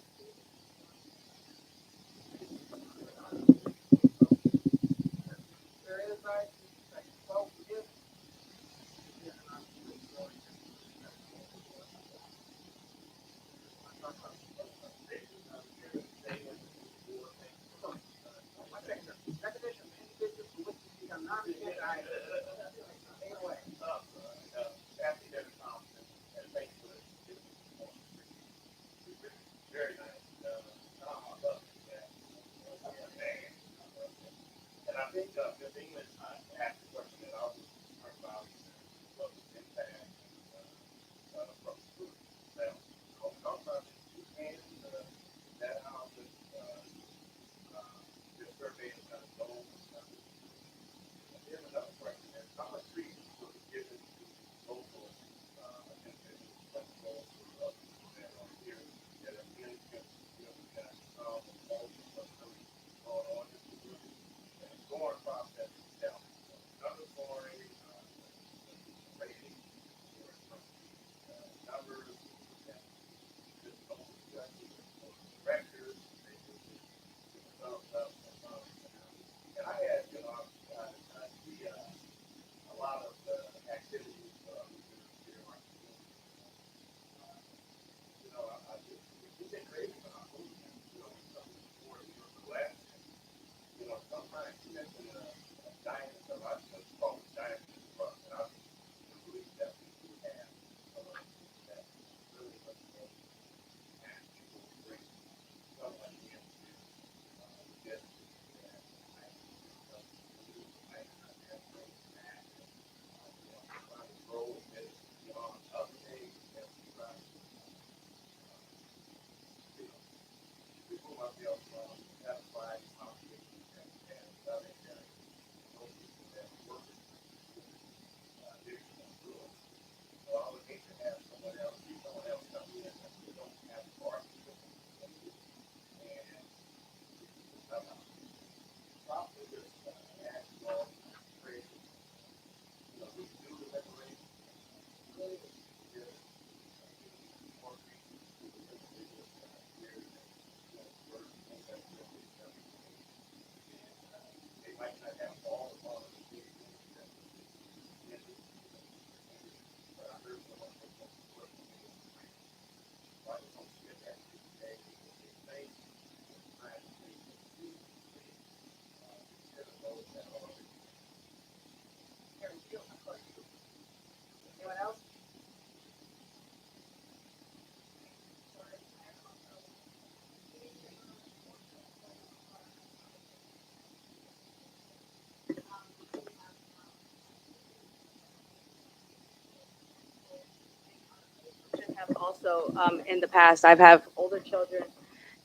Have also, in the past, I've have older children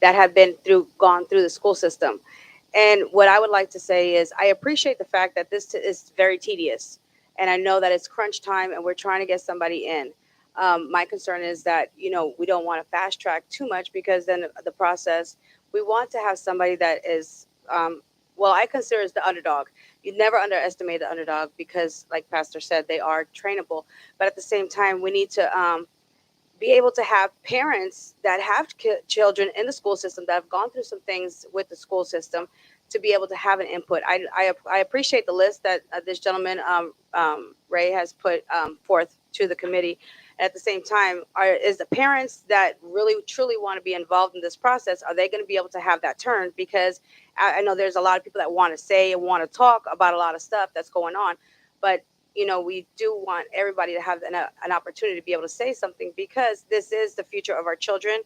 that have gone through the school system. And what I would like to say is I appreciate the fact that this is very tedious. And I know that it's crunch time and we're trying to get somebody in. My concern is that, we don't want to fast track too much because then the process, we want to have somebody that is, well, I consider as the underdog. You never underestimate the underdog because, like Pastor said, they are trainable. But at the same time, we need to be able to have parents that have children in the school system that have gone through some things with the school system to be able to have an input. I appreciate the list that this gentleman, Ray, has put forth to the committee. At the same time, is the parents that really truly want to be involved in this process, are they going to be able to have that turn? Because I know there's a lot of people that want to say and want to talk about a lot of stuff that's going on, but we do want everybody to have an opportunity to be able to say something, because this is the future of our children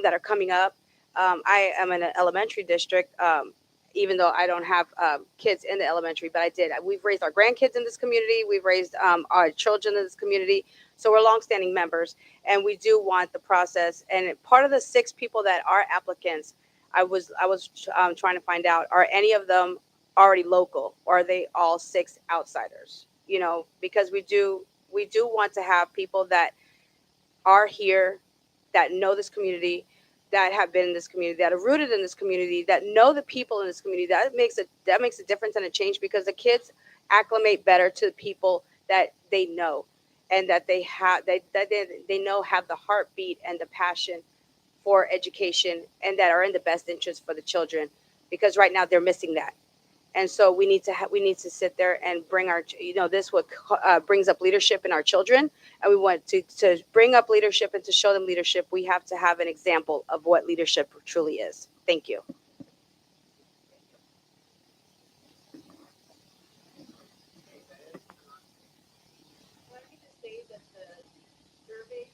that are coming up. I am in an elementary district, even though I don't have kids in the elementary, but I did. We've raised our grandkids in this community. We've raised our children in this community. So we're longstanding members, and we do want the process. And part of the 6 people that are applicants, I was trying to find out, are any of them already local, or are they all 6 outsiders? Because we do want to have people that are here, that know this community, that have been in this community, that are rooted in this community, that know the people in this community. That makes a difference and a change, because the kids acclimate better to the people that they know, and that they have they know have the heartbeat and the passion for education, and that are in the best interest for the children, because right now they're missing that. And so we need to sit there and bring our, this what brings up leadership in our children. And we want to bring up leadership and to show them leadership. We have to have an example of what leadership truly is. Thank you. Let me just say that the survey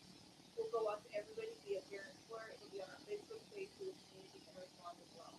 will go out to everybody via Parent Square. It'll be on our Facebook page, so the community can respond as well.